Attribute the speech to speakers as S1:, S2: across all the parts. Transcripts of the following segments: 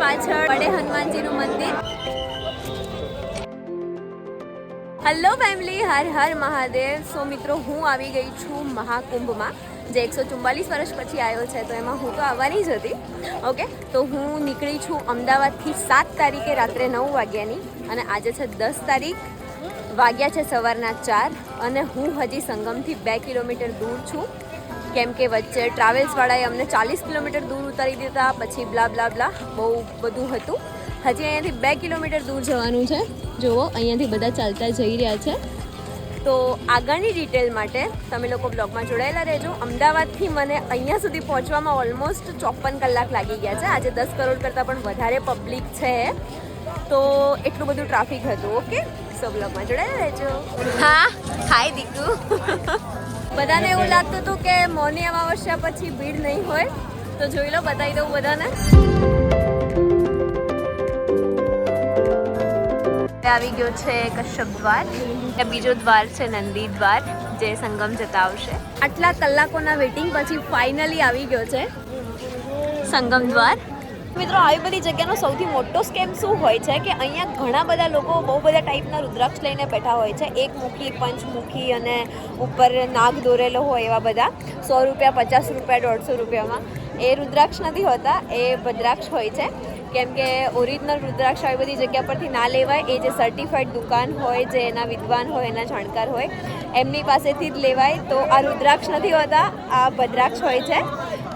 S1: પાછળ બડે હનુમાનજીનું મંદિર. Hello family, Har Har Mahadev. સો મિત્રો, હું આવી ગઈ છું મહાકુંભમાં, જે 144 વર્ષ પછી આવ્યો છે. તો એમાં હું તો આવવાની જ હતી. ઓકે, તો હું નીકળી છું અમદાવાદથી 7 તારીખે રાત્રે 9 વાગ્યાની, અને આજે છે 10 તારીખ, વાગ્યા છે સવારના 4, અને હું હજી સંગમથી 2 કિલોમીટર દૂર છું. કેમ કે વચ્ચે ટ્રાવેલ્સવાળાએ અમને 40 કિલોમીટર દૂર ઉતારી દીધા, પછી બ્લા બ્લા બ્લા બહુ બધું હતું. હજી અહીંયાથી 2 કિલોમીટર દૂર જવાનું છે. જુઓ, અહીંયાથી બધા ચાલતા જઈ રહ્યા છે. તો આગળની ડિટેલ માટે તમે લોકો બ્લોગમાં જોડાયેલા રહેજો. અમદાવાદથી મને અહીંયા સુધી પહોંચવામાં ઓલમોસ્ટ 54 કલાક લાગી ગયા છે. આજે 10 કરોડ કરતાં પણ વધારે પબ્લિક છે, તો એટલું બધું ટ્રાફિક હતું. ઓકે, સો બ્લોગમાં જોડાયેલા રહેજો. હા, હાય દીકુ. બધાને એવું લાગતું હતું કે મૌની અમાવસ્યા પછી ભીડ નહીં હોય, તો જોઈ લો, બતાવી દઉં બધાને. આવી ગયો છે કશ્યપ દ્વાર. બીજો દ્વાર છે નંદી દ્વાર, જે સંગમ જતા આવશે. આટલા કલાકોના વેઇટિંગ પછી ફાઇનલી આવી ગયો છે સંગમ દ્વાર. મિત્રો, આવી બધી જગ્યાનો સૌથી મોટો સ્કેમ શું હોય છે કે અહીંયા ઘણા બધા લોકો બહુ બધા ટાઈપના રુદ્રાક્ષ લઈને બેઠા હોય છે. એકમુખી, પંચમુખી અને ઉપર નાગ દોરેલો હોય એવા બધા. 100 રૂપિયા, 50 રૂપિયા, 150 રૂપિયામાં. એ રુદ્રાક્ષ નથી હોતા, એ ભદ્રાક્ષ હોય છે. કેમ કે ઓરિજિનલ રુદ્રાક્ષ આવી બધી જગ્યા પરથી ના લેવાય. એ જે સર્ટિફાઈડ દુકાન હોય, જે એના વિદ્વાન હોય, એના જાણકાર હોય, એમની પાસેથી જ લેવાય. તો આ રુદ્રાક્ષ નથી હોતા, આ ભદ્રાક્ષ હોય છે.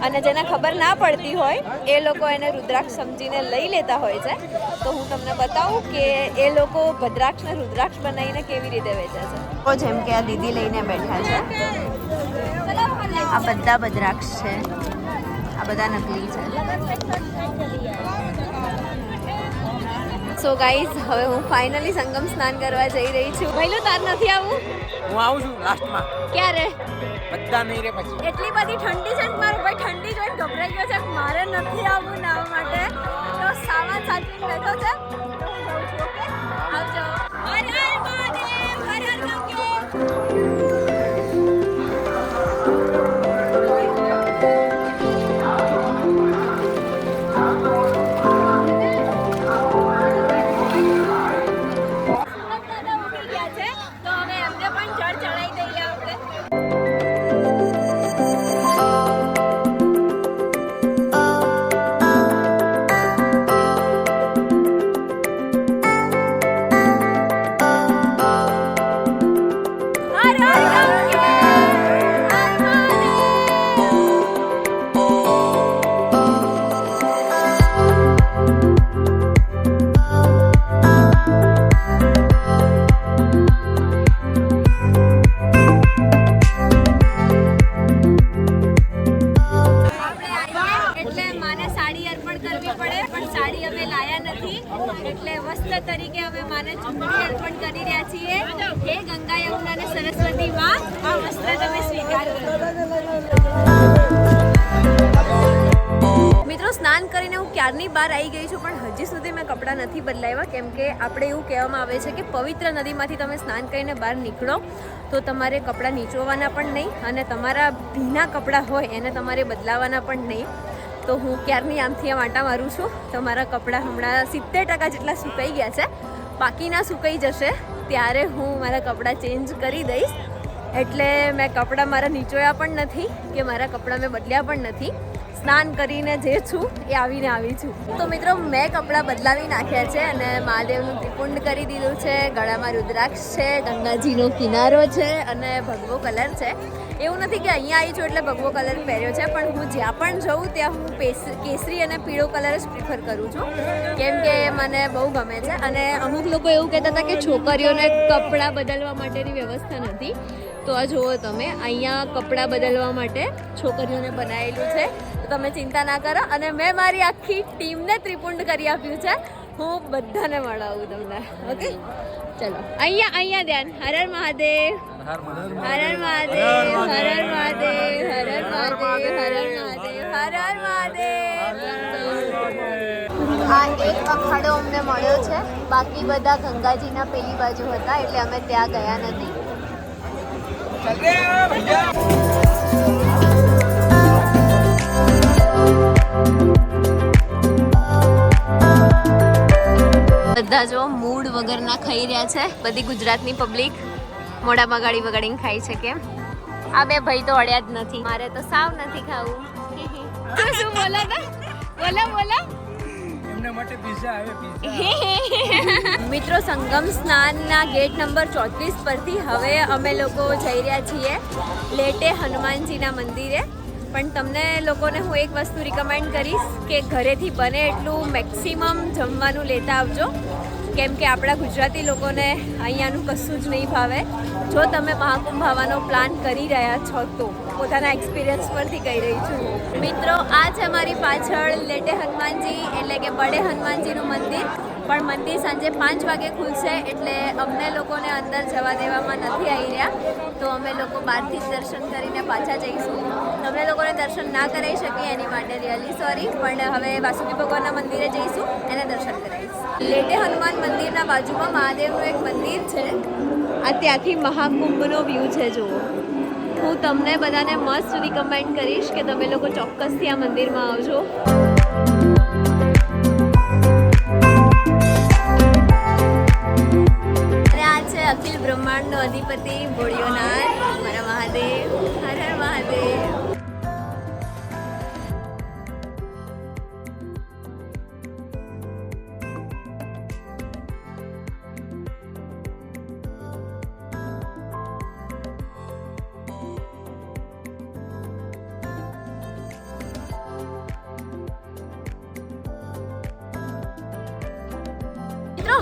S1: અને જેને ખબર ના પડતી હોય એ લોકો એને રુદ્રાક્ષ સમજીને લઈ લેતા હોય છે. તો હું તમને બતાવું કે એ લોકો ભદ્રાક્ષને રુદ્રાક્ષ બનાવીને કેવી રીતે વેચે છે. તો જેમ કે આ દીદી લઈને બેઠા છે, આ બધા ભદ્રાક્ષ છે, આ બધા નકલી છે. સો ગાઈઝ, હવે હું ફાઇનલી સંગમ સ્નાન કરવા જઈ રહી છું. પહેલું તાર નથી આવું?
S2: હું આવું છું લાસ્ટમાં.
S1: ક્યારે?
S2: બધા નહીં રે પછી.
S1: એટલી બધી ઠંડી છે કે મારો ભાઈ ઠંડી જોઈને ગભરાઈ ગયો છે. મારે નથી આવવું નાવા માટે, તો સામાન સાચવીને બેઠો છે. તો હું જાઉં છું. ઓકે, આવજો. હર હર મહાદેવ, હર હર મહાદેવ. એટલે વસ્ત્ર તરીકે અમે માને ચૂંટણી અર્પણ કરી રહ્યા છીએ. હે ગંગા, યમુના અને સરસ્વતી માં, આ વસ્ત્ર તમે સ્વીકાર કરો. મિત્રો, સ્નાન કરીને હું ક્યારની બહાર આવી ગઈ છું, પણ હજી સુધી મેં કપડાં નથી બદલાવ્યા. કેમ કે આપણે એવું કહેવામાં આવે છે કે પવિત્ર નદીમાંથી તમે સ્નાન કરીને બહાર નીકળો તો તમારે કપડાં નીચોવાના પણ નહીં, અને તમારા ભીના કપડાં હોય એને તમારે બદલાવાના પણ નહીં. તો હું ક્યારની આમથી આમ આંટા મારું છું. તો મારા કપડાં હમણાં 70% જેટલા સુકાઈ ગયા છે. બાકીના સુકાઈ જશે ત્યારે હું મારા કપડાં ચેન્જ કરી દઈશ. એટલે મેં કપડાં મારા નીચોયા પણ નથી કે મારા કપડાં મેં બદલ્યા પણ નથી. સ્નાન કરીને જે છું એ આવીને આવી છું. તો મિત્રો, મેં કપડાં બદલાવી નાખ્યા છે અને મહાદેવનું ત્રિપુંડ કરી દીધું છે. ગળામાં રુદ્રાક્ષ છે, ગંગાજીનો કિનારો છે અને ભગવો કલર છે. એવું નથી કે અહીંયા આવી છું એટલે ભગવો કલર પહેર્યો છે, પણ હું જ્યાં પણ જાઉં ત્યાં હું કેસરી અને પીળો કલર જ પ્રિફર કરું છું. કેમ કે મને બહુ ગમે છે. અને અમુક લોકો એવું કહેતા હતા કે છોકરીઓને કપડાં બદલવા માટેની વ્યવસ્થા નથી. તો આ જુઓ તમે, અહીંયા કપડાં બદલવા માટે છોકરીઓને બનાવેલું છે. તો તમે ચિંતા ના કરો. અને મેં મારી આખી ટીમને ત્રિપુંડ કરી આપ્યું છે. હું બધાને મળાવું તમને. ઓકે, ચલો. અહીંયા ધ્યાન. હર હર મહાદેવ, હર હર મહાદેવ, હર હર મહાદેવ, હર હર મહાદેવ, હર હર મહાદેવ, હર હર મહાદેવ. આ એક અખાડો અમને મળ્યો છે. બાકી બધા ગંગાજીના પેલી બાજુ હતા, એટલે અમે ત્યાં ગયા નથી. બધા જો મૂડ વગરના ખાઈ રહ્યા છે. બધી ગુજરાતની પબ્લિક મોઢા બગાડી બગાડીને ખાઈ છે. કેમ આ બે ભાઈ તો અડ્યા જ નથી. મારે તો સાવ નથી ખાવું. શું બોલા તા બોલા
S2: એમના માટે પિઝા આવે પિઝા.
S1: મિત્રો સંગમ સ્નાનના ગેટ નંબર 34 પરથી હવે અમે લોકો જઈ રહ્યા છીએ લેટે હનુમાનજીના મંદિરે. પણ તમને લોકોને હું એક વસ્તુ રિકમેન્ડ કરીશ કે ઘરેથી બને એટલું મેક્સિમમ જમવાનું લેતા આવજો, કેમ કે આપણા ગુજરાતી લોકોને અહીંયાનું કશું જ નહીં ભાવે. જો તમે મહાકુંભ આવવાનો પ્લાન કરી રહ્યા છો તો પોતાના એક્સપિરિયન્સ પરથી કહી રહી છું. મિત્રો આ છે અમારી પાછળ લેટે હનુમાનજી એટલે કે બડે હનુમાનજીનું મંદિર. પણ મંદિર સાંજે 5 વાગે ખુલશે એટલે અમને લોકોને અંદર જવા દેવામાં નથી આવી રહ્યા. તો અમે લોકો બહારથી જ દર્શન કરીને પાછા જઈશું. તમને લોકોને દર્શન ના કરાવી શકીએ એની માટે રિયલી સોરી, પણ હવે વાસુકી ભગવાનના મંદિરે જઈશું, એને દર્શન કરાવીશ. લેટે હનુમાન મંદિરના બાજુમાં મહાદેવનું એક મંદિર છે. આ ત્યાંથી મહાકુંભનો વ્યૂ છે. જુઓ, હું તમને બધાને મસ્ત રિકમેન્ડ કરીશ કે તમે લોકો ચોક્કસથી આ મંદિરમાં આવજો. અખિલ બ્રહ્માંડનો અધિપતિ ભોળિયોનાથ મારા મહાદેવ. હર હર મહાદેવ.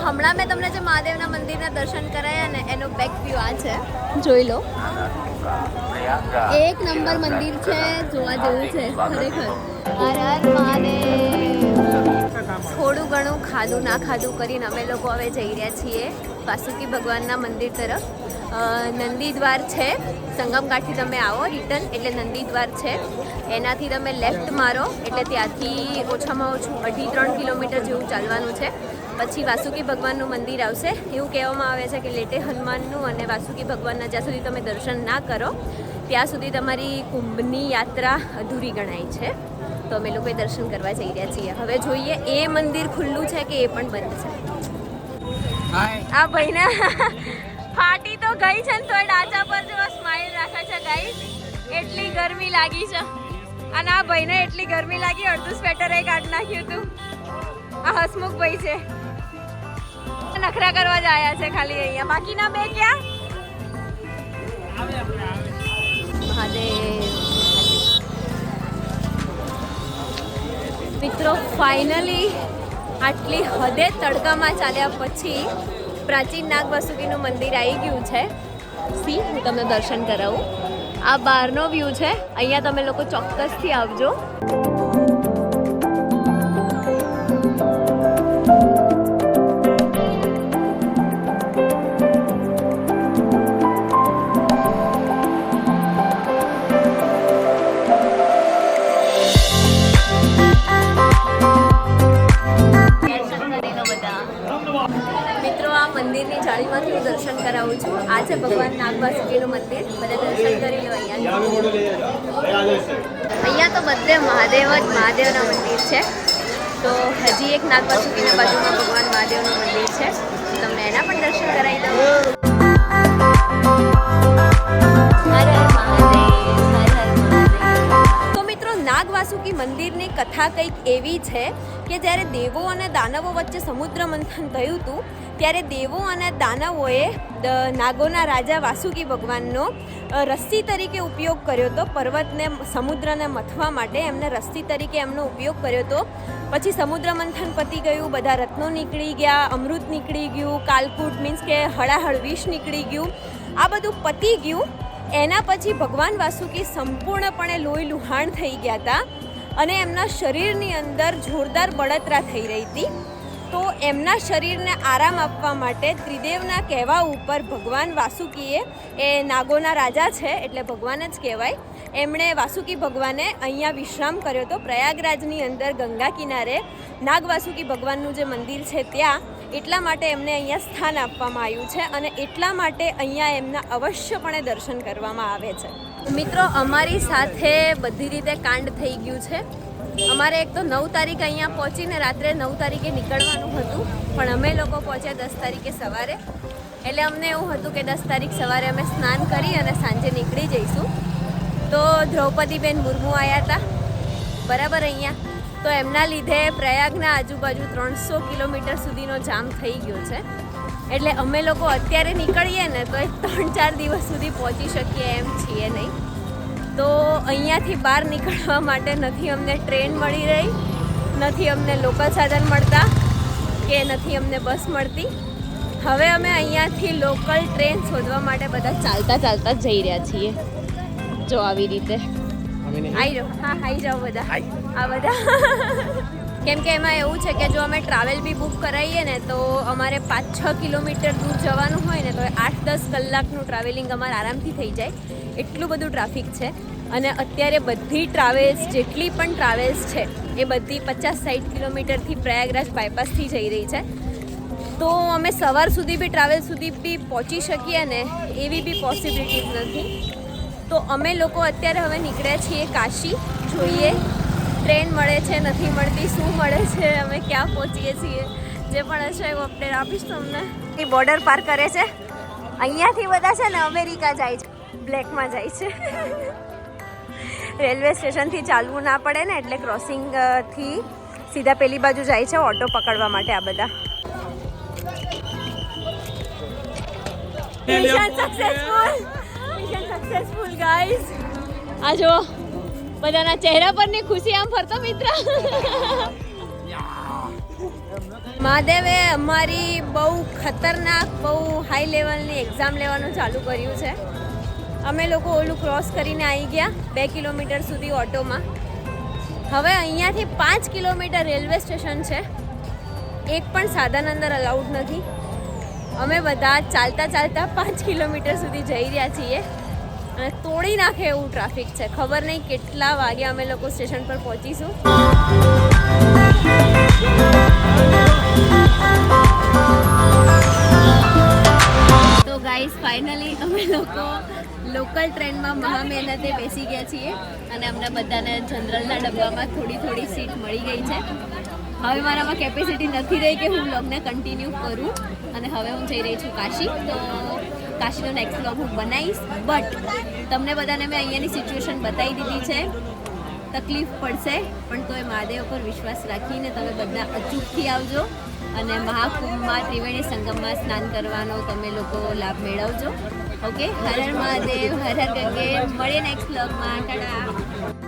S1: હમણાં મેં તમને જે મહાદેવના મંદિરના દર્શન કરાયા ને એનો બેક વ્યૂ આ છે, જોઈ લો. એક નંબર મંદિર છે, જોવા જેવું છે ખરેખર. હર હર મહાદેવ. થોડું ઘણું ખાધું ના ખાધું કરીને અમે લોકો હવે જઈ રહ્યા છીએ વાસુકી ભગવાનના મંદિર તરફ. નંદી દ્વાર છે, સંગમ ઘાટથી તમે આવો રિટર્ન એટલે નંદી દ્વાર છે. એનાથી તમે લેફ્ટ મારો એટલે ત્યાંથી ઓછામાં ઓછું 2.5-3 કિલોમીટર જેવું ચાલવાનું છે. પછી વાસુકી ભગવાનનું મંદિર આવશે. એવું કહેવામાં આવે છે કે લેટે હનુમાનનું અને વાસુકી ભગવાનના જ્યાં સુધી તમે દર્શન ના કરો ત્યાં સુધી તમારી કુંભની યાત્રા અધૂરી ગણાય છે. તો અમે લોકોએ દર્શન કરવા જઈ રહ્યા છીએ. હવે જોઈએ એ મંદિર ખુલ્લું છે કે એ પણ બંધ છે. આ ભાઈને ફાટી તો ગઈ છે ને તો ડાચા પર જેવા સ્માઈલ રાખે છે ગાઈસ. એટલી ગરમી લાગી છે અને આ ભાઈને એટલી ગરમી લાગી અડધું સ્વેટર એ કાઢી નાખ્યું હતું. આ હસમુખ ભાઈ છે, નખરા કરવા જ આયા છે ખાલી અહીંયા. બાકીના બે ક્યાં? મહાદેવ. મિત્રો ફાઇનલી આટલી હદે તડકામાં ચાલ્યા પછી પ્રાચીન નાગ વાસુકીનું મંદિર આવી ગયું છે. સી હું તમને દર્શન કરાવું. આ બહારનો વ્યૂ છે. અહીંયા તમે લોકો ચોક્કસથી આવજો. મંદિરની જાળીમાંથી હું દર્શન કરાવું છું. આ છે ભગવાન નાગ વાસુકીનું મંદિર. બધા દર્શન કરી લો અહીંયા. અહીંયા તો બધે મહાદેવ જ મહાદેવના મંદિર છે. તો હજી એક નાગ વાસુકીના બાજુમાં ભગવાન મહાદેવનું મંદિર છે. તમને એના પણ દર્શન કરાવી દઉં. હર હર મહાદેવ, હર હર મહાદેવ. તો મિત્રો નાગ વાસુકી મંદિરની કથા કંઈક એવી છે કે જ્યારે દેવો અને દાનવો વચ્ચે સમુદ્ર મંથન થયું હતું ત્યારે દેવો અને દાનવોએ નાગોના રાજા વાસુકી ભગવાનનો રસ્સી તરીકે ઉપયોગ કર્યો હતો. પર્વતને સમુદ્રને મથવા માટે એમને રસ્સી તરીકે એમનો ઉપયોગ કર્યો હતો. પછી સમુદ્ર મંથન પતી ગયું, બધા રત્નો નીકળી ગયા, અમૃત નીકળી ગયું, કાલકૂટ મીન્સ કે હળાહળ વિષ નીકળી ગયું. આ બધું પતી ગયું. એના પછી ભગવાન વાસુકી સંપૂર્ણપણે લોહી લુહાણ થઈ ગયા હતા અને એમના શરીરની અંદર જોરદાર બળતરા થઈ રહી હતી. તો એમના શરીરને આરામ આપવા માટે ત્રિદેવના કહેવા ઉપર ભગવાન વાસુકીએ, એ નાગોના રાજા છે એટલે ભગવાન જ કહેવાય, એમણે વાસુકી ભગવાને અહીંયા વિશ્રામ કર્યો હતો. પ્રયાગરાજની અંદર ગંગા કિનારે નાગ વાસુકી ભગવાનનું જે મંદિર છે ત્યાં એટલા માટે એમને અહીંયા સ્થાન આપવામાં આવ્યું છે અને એટલા માટે અહીંયા એમના અવશ્યપણે દર્શન કરવામાં આવે છે. મિત્રો અમારી સાથે બધી રીતે કાંડ થઈ ગયું છે. અમારે એક તો 9 તારીખે અહીંયા પહોંચીને રાત્રે 9 તારીખે નીકળવાનું હતું, પણ અમે લોકો પહોંચ્યા 10 તારીખે સવારે. એટલે અમને એવું હતું કે 10 તારીખ સવારે અમે સ્નાન કરી અને સાંજે નીકળી જઈશું. તો દ્રૌપદીબેન મુર્મુ આવ્યા હતા બરાબર અહીંયા, તો એમના લીધે પ્રયાગના આજુબાજુ 300 કિલોમીટર સુધીનો જામ થઈ ગયો છે. એટલે અમે લોકો અત્યારે નીકળીએ ને તો 3-4 દિવસ સુધી પહોંચી શકીએ એમ છીએ નહીં. તો અહીંયાથી બહાર નીકળવા માટે નથી અમને ટ્રેન મળી રહી, નથી અમને લોકલ સાધન મળતા કે નથી અમને બસ મળતી. હવે અમે અહીંયાથી લોકલ ટ્રેન શોધવા માટે બધા ચાલતા જઈ રહ્યા છીએ. જો આવી રીતે આવી જાઓ. હા આવી જાઓ બધા. આ બધા કેમ કે એમાં એવું છે કે જો અમે ટ્રાવેલ બી બુક કરાવીએ ને તો અમારે 5-6 કિલોમીટર દૂર જવાનું હોય ને તો 8-10 કલાકનું ટ્રાવેલિંગ અમારે આરામથી થઈ જાય. એટલું બધું ટ્રાફિક છે. અને અત્યારે બધી ટ્રાવેલ્સ જેટલી પણ ટ્રાવેલ્સ છે એ બધી 50-60 કિલોમીટરથી પ્રયાગરાજ બાયપાસથી જઈ રહી છે. તો અમે સવાર સુધી બી ટ્રાવેલ સુધી બી પહોંચી શકીએ ને એવી બી પોસિબિલિટીઝ નથી. તો અમે લોકો અત્યારે હવે નીકળ્યા છીએ કાશી. જોઈએ ટ્રેન મળે છે નથી મળતી, શું મળે છે, અમે ક્યાં પહોંચીએ છીએ, જે પણ હશે એવું અપડેટ આપીશ તમને. એ બોર્ડર પાર કરે છે. અહીંયાથી બધા છે ને અમેરિકા જાય છે, બ્લેકમાં જાય છે. રેલવે સ્ટેશનથી ચાલવું ના પડે ને એટલે ક્રોસિંગથી સીધા પેલી બાજુ જાય છે ઓટો પકડવા માટે આ બધા. Mission successful guys. આ જો બધાના ચહેરા પરની ખુશી આમ ફરતો મિત્ર. મહાદેવે અમારી બહુ ખતરનાક બહુ હાઈ લેવલની એક્ઝામ લેવાનું ચાલુ કર્યું છે. અમે લોકો ઓલું ક્રોસ કરીને આવી ગયા 2 કિલોમીટર સુધી ઓટોમાં. હવે અહીંયાથી 5 કિલોમીટર રેલવે સ્ટેશન છે. એક પણ સાધન અંદર અલાઉડ નથી. અમે બધા ચાલતા 5 કિલોમીટર સુધી જઈ રહ્યા છીએ અને તોડી નાખે એવું ટ્રાફિક છે. ખબર નહીં કેટલા વાગે અમે લોકો સ્ટેશન પર પહોંચીશું. તો ગાઈસ ફાઇનલી અમે લોકો લોકલ ટ્રેનમાં મહા મહેનતે બેસી ગયા છીએ અને અમને બધાને જનરલના ડબ્બામાં થોડી સીટ મળી ગઈ છે. હવે મારામાં કેપેસિટી નથી રહી કે હું વ્લોગને કન્ટિન્યુ કરું અને હવે હું જઈ રહી છું કાશી. તો કાશીનો નેક્સ્ટ વ્લોગ હું બનાવીશ, બટ તમને બધાને મેં અહીંયાની સિચ્યુએશન બતાવી દીધી છે. તકલીફ પડશે પણ તોય મહાદેવ પર વિશ્વાસ રાખીને તમે બધા અચૂકથી આવજો અને મહાકુંભમાં ત્રિવેણી સંગમમાં સ્નાન કરવાનો તમે લોકો લાભ મેળવજો. ઓકે, હર હર મહાદેવ, હર હર ગંગે. મળીએ નેક્સ્ટ વ્લોગમાં. ટાટા.